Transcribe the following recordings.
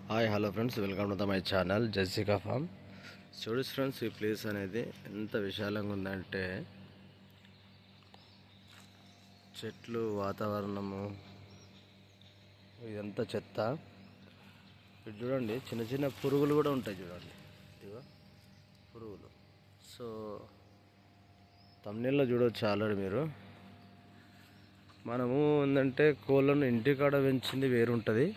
Hi hello friends, welcome to my channel Jessica farm. చూడు friends, ఈ place అనేది ఎంత విశాలంగా ఉందంటే చెట్లు, వాతావరణము, ఇదంతా చెత్త. ఇటు చూడండి, చిన్న చిన్న పురుగులు కూడా ఉంటాయి. చూడండి, ఇదిగో పురుగులు. సో తమ్నెల్లో చూడవచ్చు ఆల్రెడీ మీరు. మనము ఏంటంటే కోళ్ళను ఇంటికాడ పెంచింది వేరుంటుంది,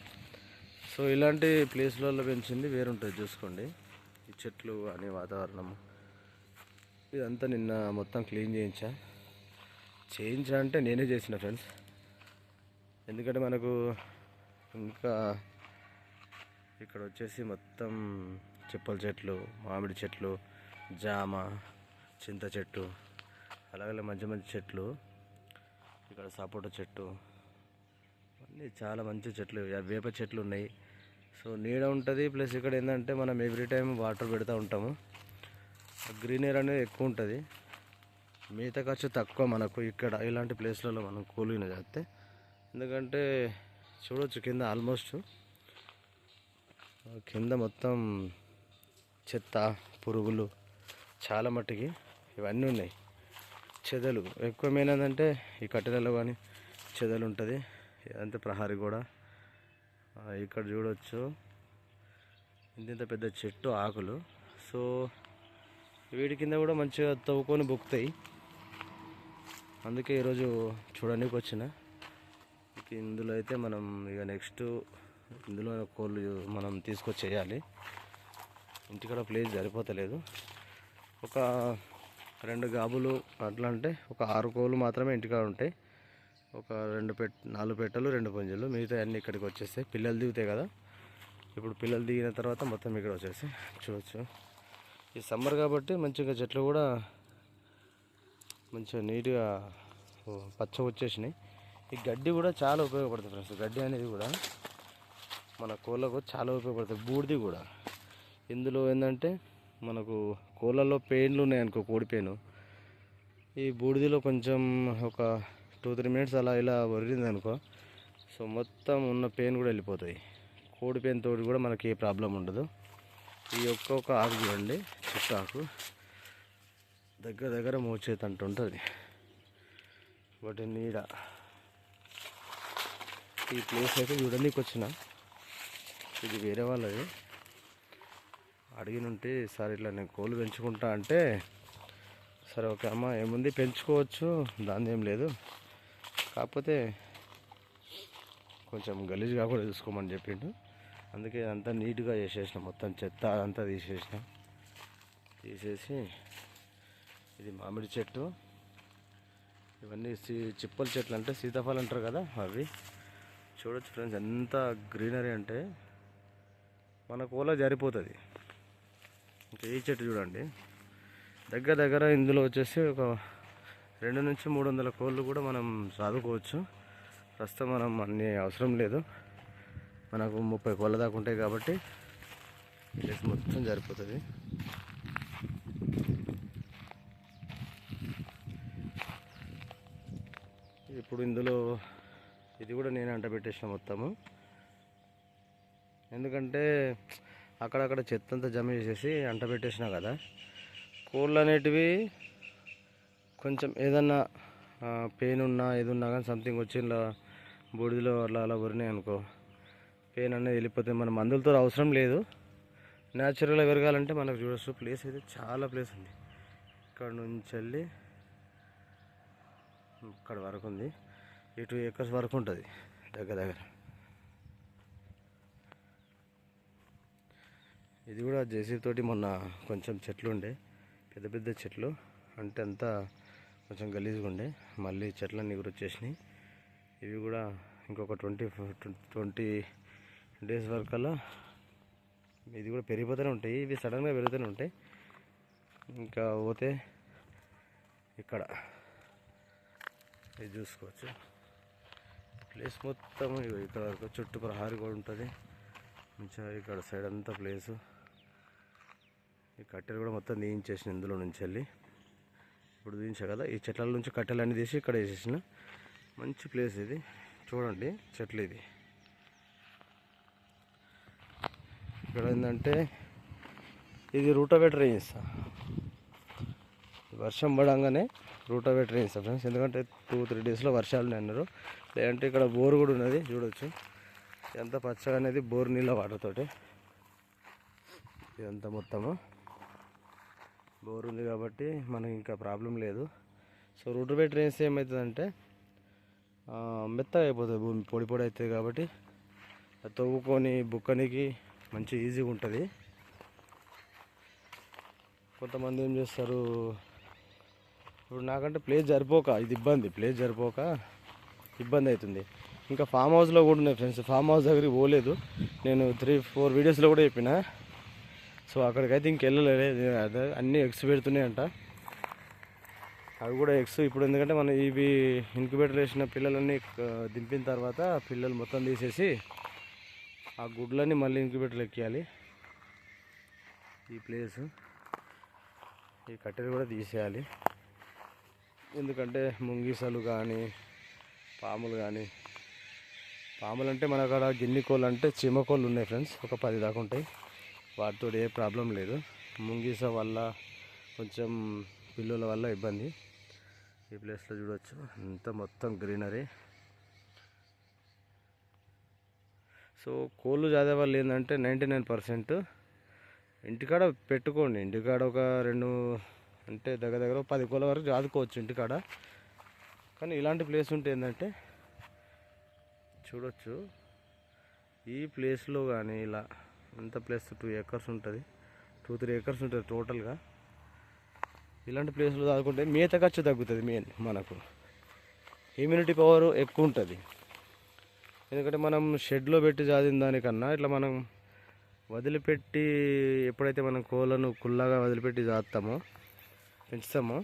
సో ఇలాంటి ప్లేస్లలో పెంచింది వేరుంటుంది. చూసుకోండి, ఈ చెట్లు కానీ వాతావరణం ఇదంతా నిన్న మొత్తం క్లీన్ చేయించా అంటే నేనే చేసిన ఫ్రెండ్స్. ఎందుకంటే మనకు ఇంకా ఇక్కడ వచ్చేసి మొత్తం చిప్పల చెట్లు, మామిడి చెట్లు, జామ, చింత చెట్టు, అలాగే మంచి మంచి చెట్లు, ఇక్కడ సపోటా చెట్టు, అన్నీ చాలా మంచి చెట్లు, వేప చెట్లు ఉన్నాయి. సో నీడ ఉంటుంది, ప్లస్ ఇక్కడ ఏంటంటే మనం ఎవ్రీ టైం వాటర్ పెడతా ఉంటాము. గ్రీనరీ అనేది ఎక్కువ ఉంటుంది, మిగతా ఖర్చు తక్కువ మనకు ఇక్కడ ఇలాంటి ప్లేస్లలో మనం కూలిన చేస్తే. ఎందుకంటే చూడవచ్చు కింద ఆల్మోస్ట్ కింద మొత్తం చెత్త, పురుగులు చాలా మట్టికి ఇవన్నీ ఉన్నాయి. చెదలు ఎక్కువమైనదంటే ఈ కట్టెలలో కానీ చెదలు ఉంటుంది. ఇదంతా ప్రహారీ కూడా. ఇక్కడ చూడవచ్చు ఇంత పెద్ద చెట్టు ఆకులు. సో వీడి కింద కూడా మంచిగా తవ్వుకొని బొక్కుతాయి. అందుకే ఈరోజు చూడడానికి వచ్చిన. ఇందులో అయితే మనం ఇక నెక్స్ట్ ఇందులో కోళ్ళు మనం తీసుకొచ్చేయాలి. ఇంటికాడ ప్లేస్ సరిపోతలేదు. ఒక 2 గాబులు అట్లా అంటే ఒక 6 కోళ్ళు మాత్రమే ఇంటికాడ ఉంటాయి. ఒక 4 పెట్టెలు, 2 పుంజులు, మిగతా అన్నీ ఇక్కడికి వచ్చేస్తాయి. పిల్లలు దిగుతాయి కదా, ఇప్పుడు పిల్లలు దిగిన తర్వాత మొత్తం ఇక్కడ వచ్చేస్తాయి. చూడవచ్చు, ఈ సమ్మర్ కాబట్టి మంచిగా చెట్లు కూడా మంచిగా నీట్గా పచ్చ వచ్చేసినాయి. ఈ గడ్డి కూడా చాలా ఉపయోగపడుతుంది ఫ్రెండ్స్. గడ్డి అనేది కూడా మన కోళ్ళకు చాలా ఉపయోగపడుతుంది. బూడిది కూడా ఇందులో ఏంటంటే మనకు కోళ్ళల్లో పెయిన్లు ఉన్నాయనుకో, కోడి పెయిన్, ఈ బూడిదిలో కొంచెం ఒక 2-3 మినిట్స్ అలా ఇలా వరిగింది అనుకో, సో మొత్తం ఉన్న పెయిన్ కూడా వెళ్ళిపోతాయి. కోడి పెయిన్ తోటి కూడా మనకి ఏ ప్రాబ్లం ఉండదు. ఈ ఒక్కొక్క ఆకు చూడండి, చెట్టు ఆకు దగ్గర దగ్గర మోచేతి అంటూ ఉంటుంది. వాటి నీడ ఈ ప్లేస్ అయితే చూడడానికి వచ్చిన. ఇది వేరే వాళ్ళది. అడిగినుంటే సార్ ఇట్లా నేను కోళ్ళు పెంచుకుంటా అంటే, సరే ఓకే అమ్మ, ఏముంది పెంచుకోవచ్చు, దాని ఏం లేదు, కాకపోతే కొంచెం గలీజ్గా కూడా చూసుకోమని చెప్పిండు. అందుకే అంతా నీట్గా చేసేసిన, మొత్తం చెత్త అంతా తీసేసి ఇది మామిడి చెట్టు, ఇవన్నీ చిప్పల చెట్లు అంటే సీతాఫలం అంటారు కదా, అవి. చూడొచ్చు ఫ్రెండ్స్, ఎంత గ్రీనరీ అంటే మన కోళ్ళ సరిపోతుంది. ఇంకా ఈ చెట్టు చూడండి, దగ్గర దగ్గర ఇందులో వచ్చేసి ఒక 200 నుంచి 300 కోళ్ళు కూడా మనం సాదుకోవచ్చు. ప్రస్తుతం మనం అన్నీ అవసరం లేదు, మనకు 30 కోళ్ళ దాకా ఉంటాయి కాబట్టి ప్లేస్ మొత్తం సరిపోతుంది. ఇప్పుడు ఇందులో ఇది కూడా నేను అంట పెట్టేసిన మొత్తము. ఎందుకంటే అక్కడక్కడ చెత్త అంతా జమ చేసేసి అంట పెట్టేసిన కదా, కోళ్ళు అనేటివి కొంచెం ఏదన్నా పెయిన్ ఉన్నా ఏది ఉన్నా కానీ సంథింగ్ వచ్చి ఇలా బూడిదలో అలా వరినాయి అనుకో, పెయిన్ అనేది వెళ్ళిపోతే మన మందులతో అవసరం లేదు. న్యాచురల్గా పెరగాలంటే మనకు చూడొచ్చు, ప్లేస్ అయితే చాలా ప్లేస్ ఉంది. ఇక్కడ నుంచి వెళ్ళి ఇక్కడ వరకు ఉంది, ఈ 2 acres వరకు ఉంటుంది దగ్గర దగ్గర. ఇది కూడా జేసీబీ తోటి మొన్న కొంచెం చెట్లు ఉండే, పెద్ద పెద్ద చెట్లు, అంటే అంతా కొంచెం గలీజ్గా ఉండే, మళ్ళీ చెట్లన్నీ వచ్చేసినాయి. ఇవి కూడా ఇంకొక 20 days వరకల్లా ఇది కూడా పెరిగిపోతూనే ఉంటాయి. ఇవి సడన్గా పెరుగుతూనే ఉంటాయి. ఇంకా పోతే ఇక్కడ ఇది చూసుకోవచ్చు, ప్లేస్ మొత్తం ఇక్కడ వరకు చుట్టూ ప్రహారీ కూడా ఉంటుంది. మంచిగా ఇక్కడ సైడ్ అంతా ప్లేసు. ఈ కట్టెలు కూడా మొత్తం తీయించేసిన ఇందులో నుంచి వెళ్ళి, ఇప్పుడు తీయించా కదా, ఈ చెట్ల నుంచి కట్టెలు అన్నీ తీసి ఇక్కడ వేసేసిన. మంచి ప్లేస్ ఇది, చూడండి చెట్లు ఇది. ఇక్కడ ఏంటంటే ఇది రూటోవేటర్ వేయిస్తా, వర్షం పడంగానే రూటోవేటర్ వేయిస్తా ఫ్రెండ్స్. ఎందుకంటే 2-3 డేస్లో వర్షాలు ఉన్నాయి అన్నారు. లేదంటే ఇక్కడ బోర్ కూడా ఉన్నది, చూడొచ్చు ఎంత పచ్చగా అనేది బోర్ నీళ్ళ వాటర్ తోటి. ఇదంతా మొత్తము బోర్ ఉంది కాబట్టి మనకి ఇంకా ప్రాబ్లం లేదు. సో రూటోవేటర్ వేస్తే ఏమవుతుందంటే మెత్తగా అయిపోతుంది, భూమి పొడి పొడి అవుతుంది కాబట్టి అది తవ్వుకొని బుక్కనికి మంచి ఈజీగా ఉంటుంది. కొంతమంది ఏం చేస్తారు, ఇప్పుడు నాకంటే ప్లేస్ సరిపోక ఇది ఇబ్బంది, ప్లేస్ సరిపోక ఇబ్బంది అవుతుంది. ఇంకా ఫామ్ హౌస్లో కూడా ఉన్నాయి ఫ్రెండ్స్. ఫామ్ హౌస్ దగ్గరికి పోలేదు నేను, 3-4 వీడియోస్లో కూడా చెప్పిన. సో అక్కడికైతే ఇంకెళ్ళలేదు, అదే అన్నీ ఎగ్స్ పెడుతున్నాయంట. అవి కూడా ఎగ్స్ ఇప్పుడు ఎందుకంటే మనం ఇవి ఇంక్యుబేటర్ వేసిన పిల్లలన్నీ దింపిన తర్వాత పిల్లలు మొత్తం తీసేసి ఆ గుడ్లన్నీ మళ్ళీ ఇంక్యుబేటర్లు ఎక్కియాలి. ఈ ప్లేస్ ఈ కట్టెలు కూడా తీసేయాలి, ఎందుకంటే ముంగీసలు కానీ పాములు కానీ, పాములు అంటే మన అక్కడ గిన్ని కోళ్ళు అంటే చీమ కోళ్ళు ఉన్నాయి ఫ్రెండ్స్, ఒక 10 దాకా ఉంటాయి. వాటితో ఏ ప్రాబ్లం లేదు. ముంగీస వల్ల కొంచెం పిల్లుల వల్ల ఇబ్బంది. ఈ ప్లేస్లో చూడవచ్చు అంత మొత్తం గ్రీనరీ. సో కోళ్ళు చదివే వాళ్ళు ఏంటంటే 99% ఇంటికాడ పెట్టుకోండి. ఇంటికాడ ఒక 2 అంటే దగ్గర 10 కోళ్ళ వరకు చదువుకోవచ్చు ఇంటికాడ. కానీ ఇలాంటి ప్లేస్ ఉంటే ఏంటంటే చూడొచ్చు, ఈ ప్లేస్లో కానీ ఇలా ఎంత ప్లేస్ 2 ఎకర్స్ ఉంటుంది, 2-3 ఎకర్స్ ఉంటుంది టోటల్గా. ఇలాంటి ప్లేస్లో చదువుకుంటే మేత ఖర్చు తగ్గుతుంది, మెయిన్ మనకు ఇమ్యూనిటీ పవర్ ఎక్కువ ఉంటుంది. ఎందుకంటే మనం షెడ్లో పెట్టి చదివిన దానికన్నా ఇట్లా మనం వదిలిపెట్టి, ఎప్పుడైతే మనం కోళ్ళను కుల్లాగా వదిలిపెట్టి చేస్తామో పెంచుతామో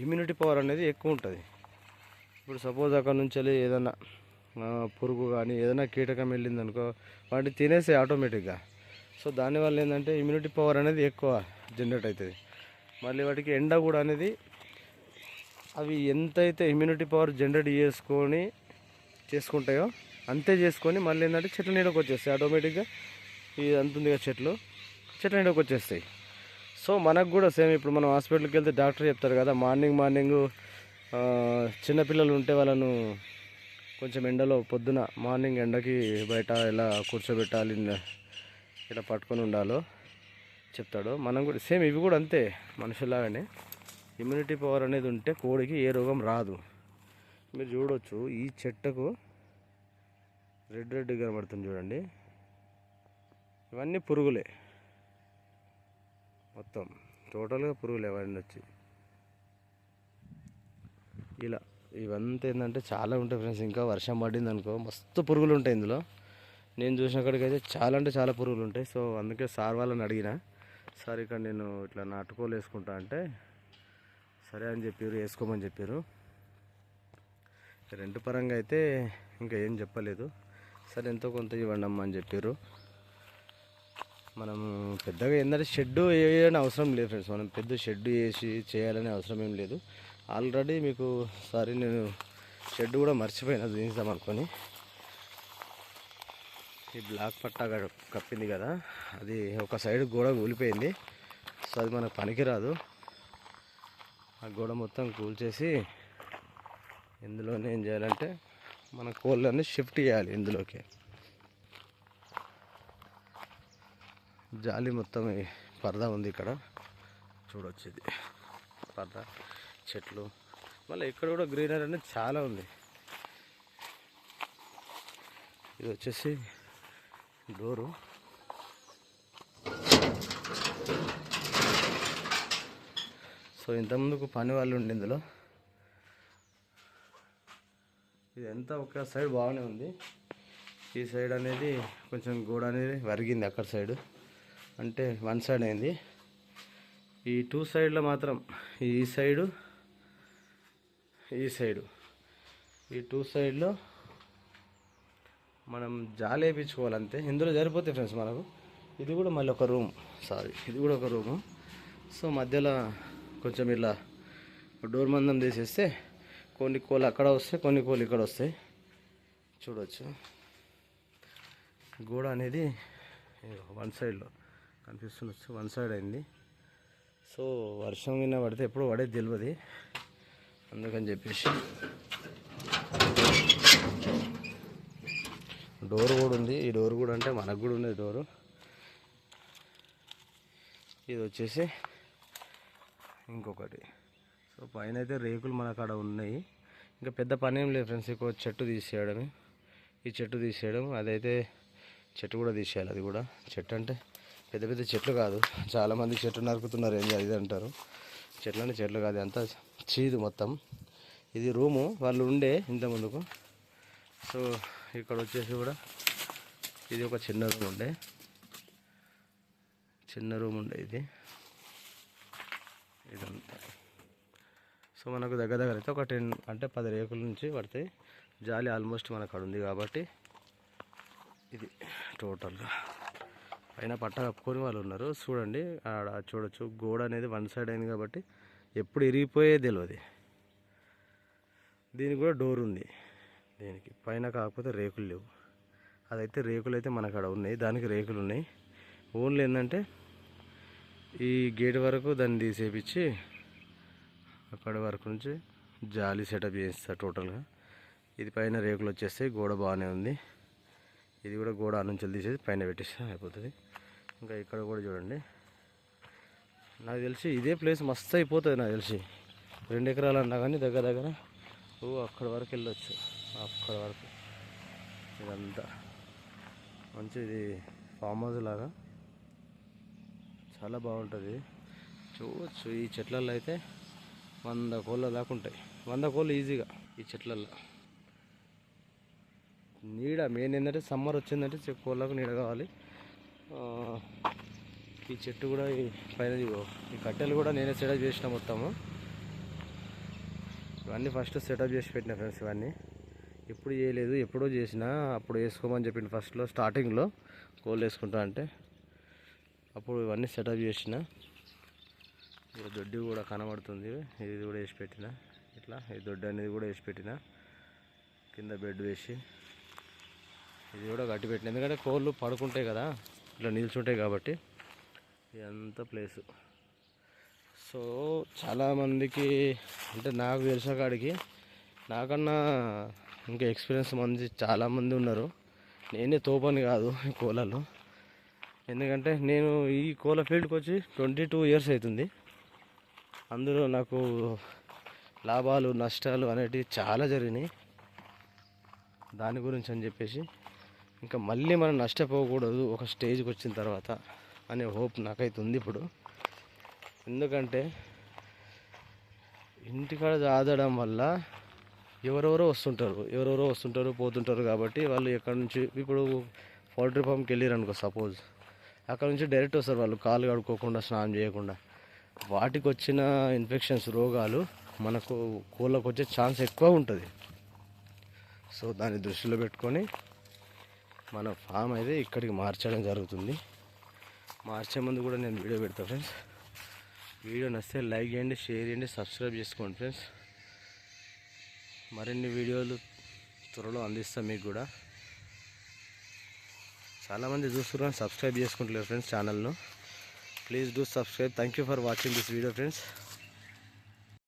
ఇమ్యూనిటీ పవర్ అనేది ఎక్కువ ఉంటుంది. ఇప్పుడు సపోజ్ అక్కడ నుంచి ఏదైనా పురుగు కానీ ఏదైనా కీటకం వెళ్ళింది అనుకో, వాటిని తినేసి ఆటోమేటిక్గా. సో దానివల్ల ఏంటంటే ఇమ్యూనిటీ పవర్ అనేది ఎక్కువ జనరేట్ అవుతుంది. మళ్ళీ వాటికి ఎండ కూడా అనేది, అవి ఎంతైతే ఇమ్యూనిటీ పవర్ జనరేట్ చేసుకుంటాయో అంతే చేసుకొని మళ్ళీ ఏంటంటే చెట్ల నీడకు వచ్చేస్తాయి ఆటోమేటిక్గా. ఇది అంతుంది కదా, చెట్ల నీడకు వచ్చేస్తాయి. సో మనకు కూడా సేమ్, ఇప్పుడు మనం హాస్పిటల్కి వెళ్తే డాక్టర్ చెప్తారు కదా, మార్నింగ్ చిన్నపిల్లలు ఉంటే వాళ్ళను కొంచెం ఎండలో పొద్దున మార్నింగ్ ఎండకి బయట ఎలా కూర్చోబెట్టాలి, ఇలా పట్టుకొని ఉండాలో చెప్తాడు. మనం కూడా సేమ్ ఇవి కూడా అంతే, మనుషులాగానే ఇమ్యూనిటీ పవర్ అనేది ఉంటే కోడికి ఏ రోగం రాదు. మీరు చూడవచ్చు ఈ చెట్టుకు రెడ్ కనబడుతుంది చూడండి, ఇవన్నీ పురుగులే, మొత్తం టోటల్గా పురుగులే అవన్నీ వచ్చి. ఇలా ఇవంతా ఏంటంటే చాలా ఉంటాయి ఫ్రెండ్స్. ఇంకా వర్షం పడింది అనుకో మస్తు పురుగులు ఉంటాయి ఇందులో. నేను చూసిన కాడికైతే చాలా అంటే చాలా పురుగులు ఉంటాయి. సో అందుకే సార్ వాళ్ళని అడిగిన, సార్ ఇక్కడ నేను ఇట్లా నాటుకోలు వేసుకుంటా అంటే సరే అని చెప్పారు, వేసుకోమని చెప్పారు. రెంట్ పరంగా అయితే ఇంకా ఏం చెప్పలేదు, సరే ఎంతో కొంత ఇవ్వండి అమ్మ అని చెప్పారు. మనం పెద్దగా ఏంటంటే షెడ్ వేయాలని అవసరం లేదు ఫ్రెండ్స్, మనం పెద్ద షెడ్ వేసి చేయాలనే అవసరం ఏం లేదు. ఆల్రెడీ మీకు సారీ నేను షెడ్ కూడా మర్చిపోయినా చూపిస్తాం అనుకొని, ఈ బ్లాక్ పట్టా కప్పింది కదా, అది ఒక సైడ్ గోడ కూలిపోయింది. సో అది మనకు పనికిరాదు. ఆ గోడ మొత్తం కూల్చేసి ఇందులోనే ఏం చేయాలంటే మన కోళ్ళని షిఫ్ట్ చేయాలి ఇందులోకి. జాలి మొత్తం పరదా ఉంది ఇక్కడ చూడవచ్చు, ఇది పరదా, చెట్లు, మళ్ళీ ఇక్కడ కూడా గ్రీనరీ అనేది చాలా ఉంది. ఇది వచ్చేసి డోరు. సో ఇంతకుముందుకు పని వాళ్ళు ఉండి ఇందులో, ఇది ఎంత ఒక సైడ్ బాగానే ఉంది, ఈ సైడ్ అనేది కొంచెం గోడ అనేది వరిగింది, అక్కడ సైడ్ అంటే 1 సైడ్ అయింది. ఈ 2 సైడ్లో మాత్రం ఈ సైడు ఈ 2 సైడ్లో మనం జాలి వేయించుకోవాలంతే, ఇందులో సరిపోతాయి ఫ్రెండ్స్ మనకు. ఇది కూడా మళ్ళీ ఒక రూమ్, ఇది కూడా ఒక రూము. సో మధ్యలో కొంచెం ఇలా డోర్ మందం తీసేస్తే కొన్ని కోళ్ళు అక్కడ వస్తాయి, కొన్ని కోళ్ళు ఇక్కడ వస్తాయి. చూడవచ్చు గోడ అనేది వన్ సైడ్లో కనిపిస్తుంది, వన్ సైడ్ అయింది. సో వర్షం కింద పడితే ఎప్పుడు పడేది తెలియదు, అందుకని చెప్పేసి డోర్ కూడా ఉంది. ఈ డోర్ కూడా అంటే మనకు కూడా ఉంది డోరు. ఇది వచ్చేసి ఇంకొకటి. సో పైన అయితే రేకులు మన కాడ ఉన్నాయి. ఇంకా పెద్ద పని ఏం లేదు ఫ్రెండ్స్, ఇంకో చెట్టు తీసేయడమే. ఈ చెట్టు తీసేయడం, అదైతే చెట్టు కూడా తీసేయాలి. అది కూడా చెట్టు అంటే పెద్ద పెద్ద చెట్లు కాదు, చాలామంది చెట్లు నరుకుతున్నారు ఏంది అది అంటారు. చెట్లు అంటే చెట్లు కాదు, అంతా చీదు మొత్తం. ఇది రూము వాళ్ళు ఉండే ఇంత ముందుకు. సో ఇక్కడ వచ్చేసి కూడా ఇది ఒక చిన్న రూమ్ ఉండే ఇది ఇదంతా. సో మనకు దగ్గర అయితే ఒక 10 అంటే 10 రేకుల నుంచి పడతాయి. జాలి ఆల్మోస్ట్ మన కాడ ఉంది కాబట్టి ఇది టోటల్గా పైన పట్ట కప్పుకొని వాళ్ళు ఉన్నారు. చూడండి ఆడ చూడొచ్చు, గోడ అనేది వన్ సైడ్ అయింది కాబట్టి ఎప్పుడు ఇరిగిపోయేది తెలియదు. దీనికి కూడా డోర్ ఉంది, దీనికి పైన కాకపోతే రేకులు లేవు. అదైతే రేకులు అయితే మన కాడ ఉన్నాయి, దానికి రేకులు ఉన్నాయి. ఓన్లీ ఏంటంటే ఈ గేట్ వరకు దాన్ని తీసేపించి అక్కడ వరకు నుంచి జాలి సెటప్ చేస్తారు టోటల్గా. ఇది పైన రేకులు వచ్చేస్తాయి, గోడ బాగానే ఉంది. ఇది కూడా గోడ నుంచి తీసేసి పైన పెట్టేస్తే అయిపోతుంది. ఇంకా ఇక్కడ కూడా చూడండి, నాకు తెలిసి ఇదే ప్లేస్ మస్తు అయిపోతుంది. నాకు తెలిసి 2 ఎకరాలు అన్నా కానీ దగ్గర అక్కడ వరకు వెళ్ళొచ్చు. అక్కడ వరకు ఇదంతా మంచిది, ఫామ్ హౌస్ లాగా చాలా బాగుంటుంది. చూడవచ్చు ఈ చెట్లలో అయితే 100 కోళ్ళ దాకా ఉంటాయి. 100 కోళ్ళు ఈజీగా ఈ చెట్లల్లో. నీడ మెయిన్ ఏంటంటే సమ్మర్ వచ్చిందంటే కోళ్ళకు నీడ కావాలి. ఈ చెట్టు కూడా ఈ పైన ఈ కట్టెలు కూడా నేనే సెటప్ చేసిన మొత్తము. ఇవన్నీ ఫస్ట్ సెటప్ చేసి పెట్టిన ఫ్రెండ్స్. ఇవన్నీ ఇప్పుడు చేయలేదు, ఎప్పుడో చేసిన. అప్పుడు వేసుకోమని చెప్పింది ఫస్ట్లో స్టార్టింగ్లో, కోళ్ళు వేసుకుంటా అంటే అప్పుడు ఇవన్నీ సెటప్ చేసిన. దొడ్డి కూడా కనబడుతుంది, ఇది కూడా వేసి పెట్టిన. ఇట్లా ఈ దొడ్డి అనేది కూడా వేసి పెట్టిన, కింద బెడ్ వేసి ఇది కూడా కట్టి పెట్టిన. ఎందుకంటే కోళ్ళు పడుకుంటాయి కదా, ఇట్లా నిల్చుంటాయి కాబట్టి ఇదంతా ప్లేసు. సో చాలామందికి అంటే నాకు తెలిసిన కాడికి నాకన్నా ఇంకా ఎక్స్పీరియన్స్ చాలామంది ఉన్నారు. నేనే తోపని కాదు ఈ కోళ్ళలో, ఎందుకంటే నేను ఈ కోళ్ళ ఫీల్డ్కి వచ్చి 22 ఇయర్స్ అవుతుంది. అందులో నాకు లాభాలు నష్టాలు అనేటివి చాలా జరిగినాయి. దాని గురించి అని చెప్పేసి ఇంకా మళ్ళీ మనం నష్టపోకూడదు ఒక స్టేజ్కి వచ్చిన తర్వాత అనే హోప్ నాకైతే ఉంది ఇప్పుడు. ఎందుకంటే ఇంటికాడ ఆదడం వల్ల ఎవరెవరో వస్తుంటారు పోతుంటారు కాబట్టి వాళ్ళు ఎక్కడి నుంచి ఇప్పుడు పౌల్ట్రీ ఫామ్కి వెళ్ళారు అనుకో సపోజ్, అక్కడ నుంచి డైరెక్ట్ వస్తారు వాళ్ళు, కాలు కడుక్కోకుండా స్నానం చేయకుండా. వాటికి వచ్చిన ఇన్ఫెక్షన్స్ రోగాలు మనకు కోళ్ళకు వచ్చే ఛాన్స్ ఎక్కువ ఉంటుంది. సో దాన్ని దృష్టిలో పెట్టుకొని మన ఫామ్ అయితే ఇక్కడికి మార్చడం జరుగుతుంది. మార్చే ముందు కూడా నేను వీడియో పెడతాను ఫ్రెండ్స్. వీడియో నచ్చితే లైక్ చేయండి, షేర్ చేయండి, సబ్స్క్రైబ్ చేసుకోండి ఫ్రెండ్స్. మరిన్ని వీడియోలు త్వరలో అందిస్తాం మీకు కూడా. చాలామంది చూస్తున్నారు, సబ్స్క్రైబ్ చేసుకుంటలేరు ఫ్రెండ్స్ ఛానల్ను. Please do subscribe. Thank you for watching this video friends.